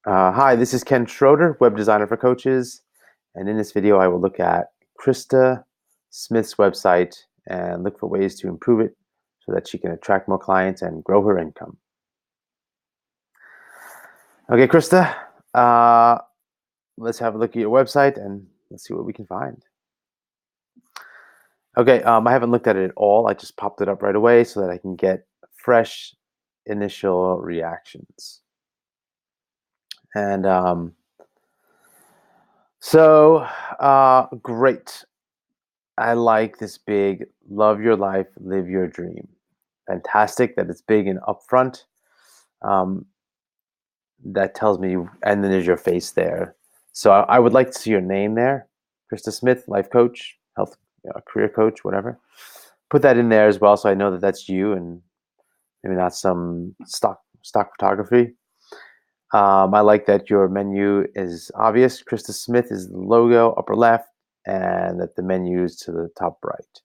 Hi, this is Kenn Schroder, web designer for coaches. And in this video, I will look at Christa Smith's website and look for ways to improve it so that she can attract more clients and grow her income. Okay, Christa, let's have a look at your website and let's see what we can find. Okay, I haven't looked at it at all. I just popped it up right away so that I can get fresh initial reactions. And great. I like this big love your life, live your dream. Fantastic that it's big and upfront. Um, that tells me, and then there's your face there. So I would like to see your name there, Christa Smith, life coach, health, career coach, whatever. Put that in there as well, so I know that that's you, and maybe not some stock photography. I like that your menu is obvious. Christa Smith is the logo, upper left, and that the menu is to the top right.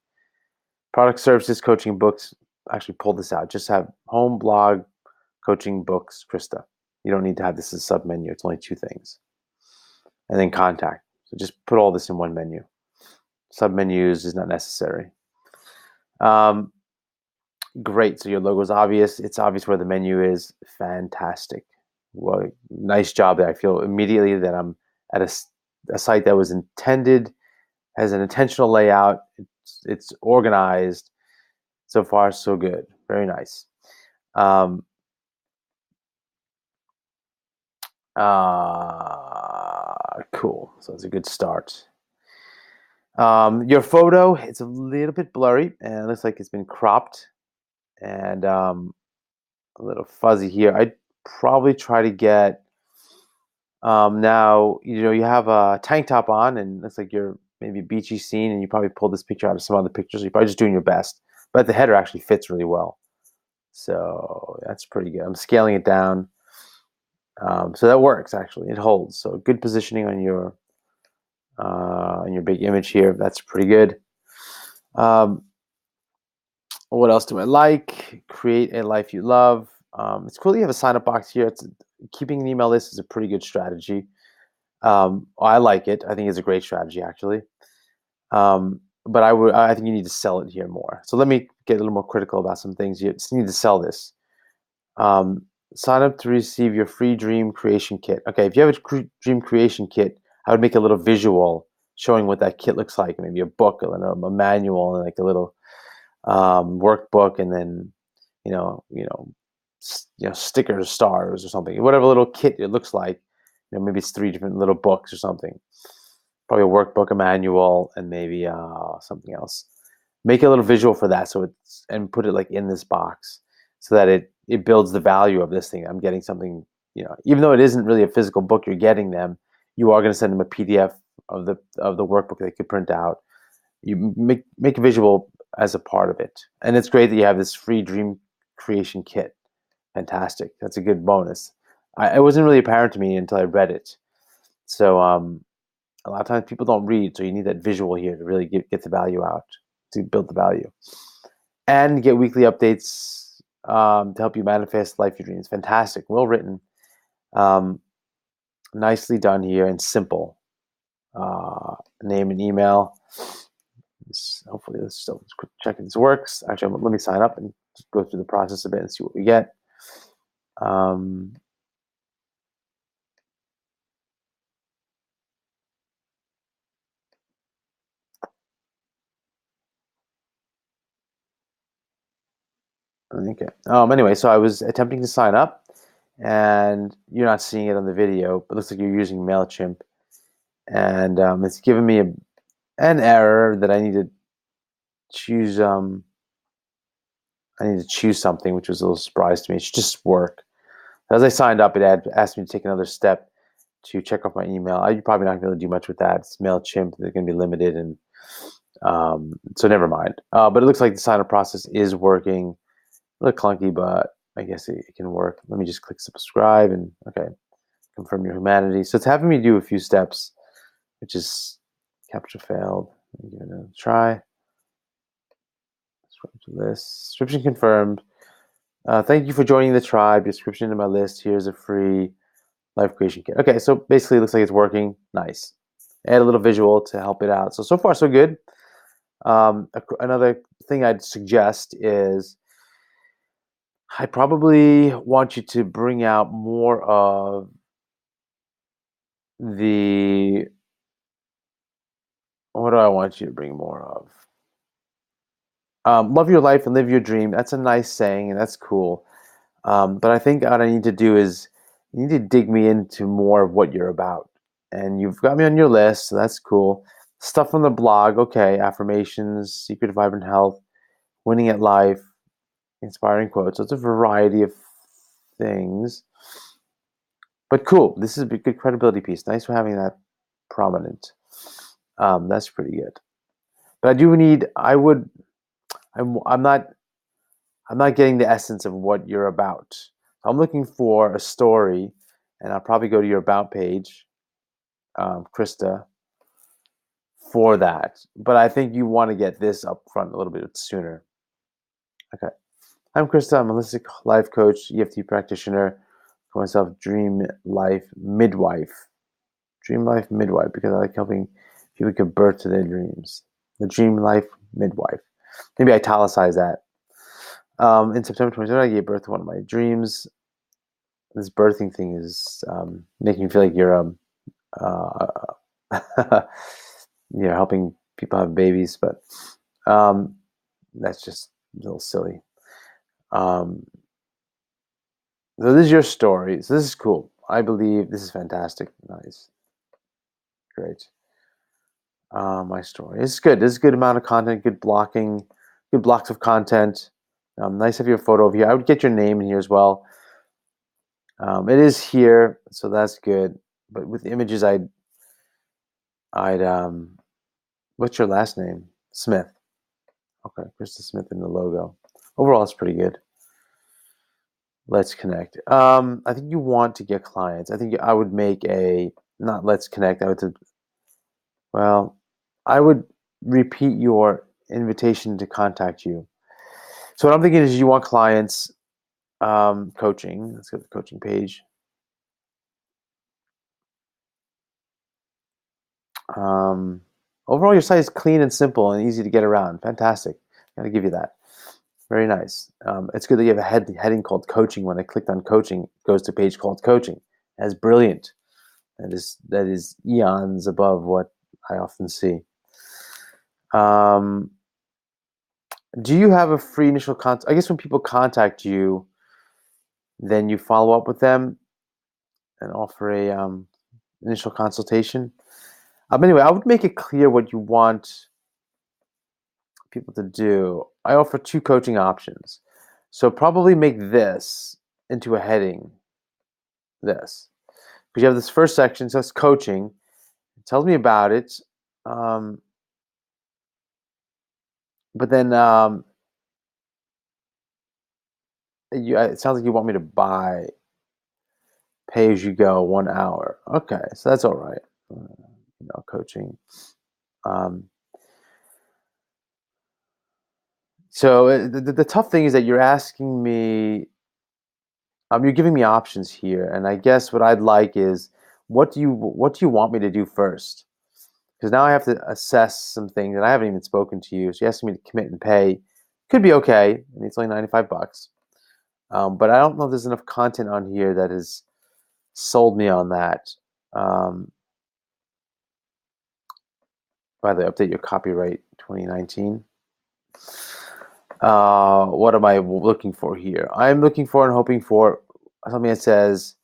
Product, services, coaching, books. Actually, pull this out. Just have home, blog, coaching, books, Christa. You don't need to have this as a sub menu. It's only two things. And then contact. So just put all this in one menu. Sub menus is not necessary. Great. So your logo is obvious. It's obvious where the menu is. Fantastic. Well, nice job there. I feel immediately that I'm at a site that was intended, has an intentional layout. It's organized. So far, so good. Very nice. Cool. So it's a good start. Your photo, it's a little bit blurry and it looks like it's been cropped and a little fuzzy here. I'd probably try to get now, you have a tank top on and it looks like you're maybe beachy scene and you probably pulled this picture out of some other pictures. You're probably just doing your best, but the header actually fits really well. So that's pretty good. I'm scaling it down. So that works actually. It holds. So good positioning on your big image here. That's pretty good. What else do I like? Create a life you love. It's cool that you have a sign up box here. Keeping an email list is a pretty good strategy. I like it. I think it's a great strategy actually. But I think you need to sell it here more. So let me get a little more critical about some things. You just need to sell this. Sign up to receive your free dream creation kit. Okay, if you have a dream creation kit, I would make a little visual showing what that kit looks like. Maybe a book, and a manual, and like a little workbook, and then stickers, stars, or something. Whatever little kit it looks like. Maybe it's 3 different little books or something. Probably a workbook, a manual, and maybe something else. Make a little visual for that, and put it like in this box, so that it builds the value of this thing. I'm getting something, even though it isn't really a physical book, you're getting them. You are going to send them a PDF of the workbook they could print out. You make a visual as a part of it, and it's great that you have this free dream creation kit. Fantastic. That's a good bonus. It wasn't really apparent to me until I read it. So a lot of times people don't read, so you need that visual here to really get the value out, to build the value. And get weekly updates to help you manifest life your dreams. Fantastic. Well written. Nicely done here and simple. Name and email. Hopefully let's check if this works. Actually, let me sign up and just go through the process a bit and see what we get. Okay. Anyway, so I was attempting to sign up, and you're not seeing it on the video, but it looks like you're using MailChimp, and it's giving me an error that I need to choose. I need to choose something, which was a little surprise to me. It should just work. As I signed up, it asked me to take another step to check off my email. You're probably not going to be able to do much with that. It's MailChimp. They're going to be limited, and so never mind. But it looks like the sign-up process is working. A little clunky, but I guess it can work. Let me just click subscribe and okay, confirm your humanity. So it's having me do a few steps, which is capture failed. Give it a try. Subscribe to list. Subscription confirmed. Thank you for joining the tribe. Your subscription to my list. Here's a free Life creation kit. Okay, so basically it looks like it's working. Nice. Add a little visual to help it out. So far so good. Another thing I'd suggest is I probably want you to bring out more of the what do I want you to bring more of? Love your life and live your dream. That's a nice saying, and that's cool. But I think what I need to do is you need to dig me into more of what you're about. And you've got me on your list, so that's cool. Stuff from the blog, okay. Affirmations, secret to vibrant health, winning at life, inspiring quotes. So it's a variety of things. But cool. This is a good credibility piece. Nice for having that prominent. That's pretty good. But I do need. I'm not. I'm not getting the essence of what you're about. I'm looking for a story, and I'll probably go to your about page, Christa, for that. But I think you want to get this up front a little bit sooner. Okay. I'm Christa. I'm a holistic life coach, EFT practitioner. Call myself Dream Life Midwife. Dream Life Midwife because I like helping people give birth to their dreams. The Dream Life Midwife. Maybe italicize that. In September 23rd, I gave birth to one of my dreams. This birthing thing is making me feel like you're helping people have babies, but that's just a little silly. So this is your story. So this is cool. I believe this is fantastic. Nice. Great. My story. It's good. This is a good amount of content, good blocking, good blocks of content. Nice to have your photo over here. I would get your name in here as well. It is here, so that's good. But with images, I'd what's your last name? Smith. Okay, Christa Smith in the logo. Overall, it's pretty good. Let's connect. I think you want to get clients. I think I would make not let's connect. I would repeat your invitation to contact you. So what I'm thinking is you want clients, coaching. Let's go to the coaching page. Overall, your site is clean and simple and easy to get around. Fantastic. Gotta give you that. Very nice. It's good that you have a heading called coaching. When I clicked on coaching, it goes to a page called coaching. That's brilliant. That is eons above what I often see. Do you have a free initial contact? I guess when people contact you, then you follow up with them and offer a initial consultation. Anyway, I would make it clear what you want people to do. I offer 2 coaching options. So probably make this into a heading. This. Because you have this first section, so it's coaching. It tells me about it. But then it sounds like you want me to buy pay as you go 1 hour. Okay, so that's all right. Coaching. So the tough thing is that you're asking me, you're giving me options here, and I guess what I'd like is what do you want me to do first? Because now I have to assess some things, and I haven't even spoken to you. So you're asking me to commit and pay. Could be okay. I mean, it's only $95. But I don't know if there's enough content on here that has sold me on that. By the way, update your copyright 2019. What am I looking for here? I'm looking for and hoping for something that says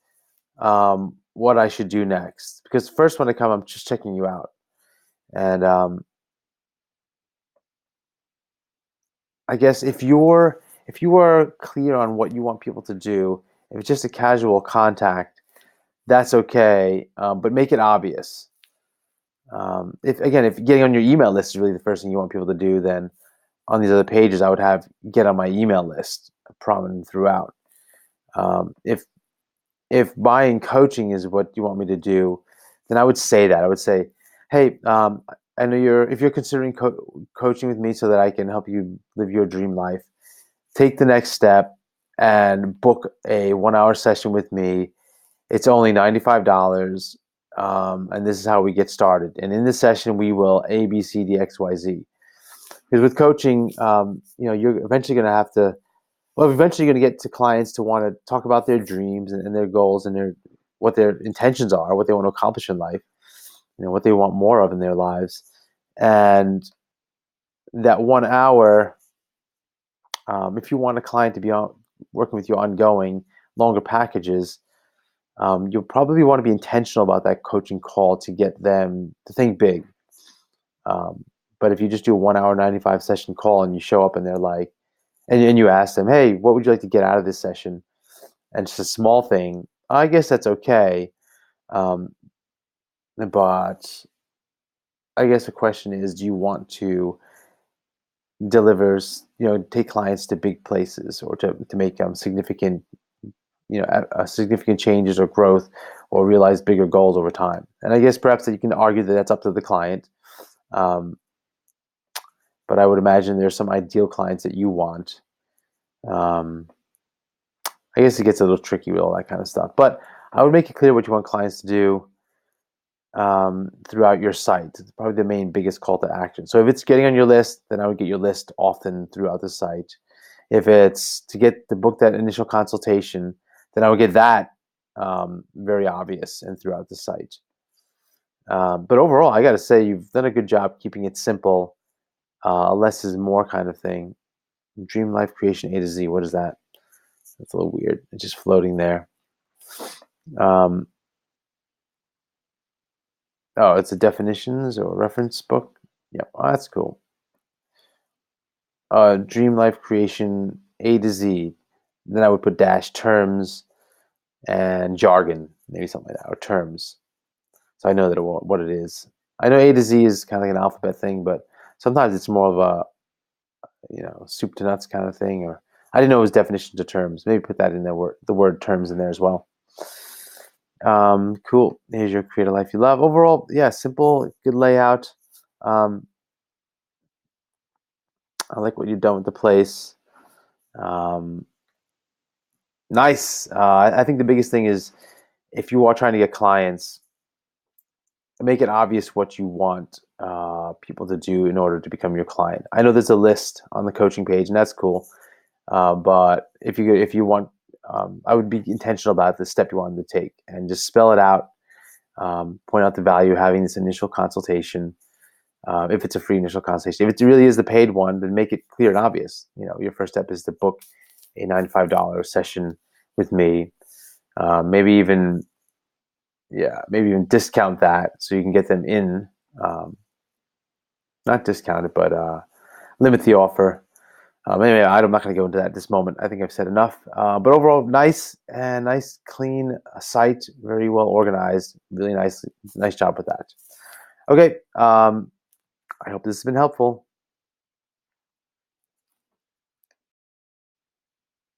what I should do next. Because first when I come, I'm just checking you out. And I guess if you are clear on what you want people to do, if it's just a casual contact, that's okay. But make it obvious. If getting on your email list is really the first thing you want people to do, then on these other pages, I would have get on my email list prominent throughout. If buying coaching is what you want me to do, then I would say that. I would say, hey, I know if you're considering coaching with me so that I can help you live your dream life, take the next step and book a 1 hour session with me. It's only $95, and this is how we get started. And in this session, we will A, B, C, D, X, Y, Z. Because with coaching, you're eventually going to have to. Well, eventually you're going to get to clients to want to talk about their dreams and their goals and what their intentions are, what they want to accomplish in life, what they want more of in their lives. And that 1 hour, if you want a client to be working with you ongoing, longer packages, you'll probably want to be intentional about that coaching call to get them to think big. But if you just do a 1 hour, 95 session call and you show up and they're like, and you ask them, hey, what would you like to get out of this session? And it's a small thing, I guess that's okay. But I guess the question is, do you want to take clients to big places or to make significant, significant changes or growth or realize bigger goals over time? And I guess perhaps that you can argue that that's up to the client. But I would imagine there's some ideal clients that you want. I guess it gets a little tricky with all that kind of stuff. But I would make it clear what you want clients to do throughout your site. It's probably the biggest call to action. So if it's getting on your list, then I would get your list often throughout the site. If it's to book that initial consultation, then I would get that very obvious and throughout the site. But overall, I got to say, you've done a good job keeping it simple. Less is more kind of thing. Dream life creation A to Z. What is that? That's a little weird. It's just floating there. Oh, it's a definitions or reference book. Yeah, that's cool. Dream life creation A to Z. Then I would put dash terms and jargon, maybe something like that, or terms. So I know what it is. I know A to Z is kind of like an alphabet thing, but sometimes it's more of a soup to nuts kind of thing. Or I didn't know it was definitions of terms. Maybe put that in there, the word terms in there as well. Cool. Here's your create a life you love. Overall, yeah, simple, good layout. I like what you've done with the place. Nice. I think the biggest thing is if you are trying to get clients, make it obvious what you want people to do in order to become your client. I know there's a list on the coaching page, and that's cool. But if you want, I would be intentional about the step you want them to take and just spell it out. Point out the value of having this initial consultation. If it's a free initial consultation, if it really is the paid one, then make it clear and obvious. Your first step is to book a $95 session with me. Maybe even discount that so you can get them in. Not discount it, but limit the offer. Anyway, I'm not going to go into that at this moment. I think I've said enough. But overall, nice, clean site, very well organized. Really nice job with that. Okay. I hope this has been helpful.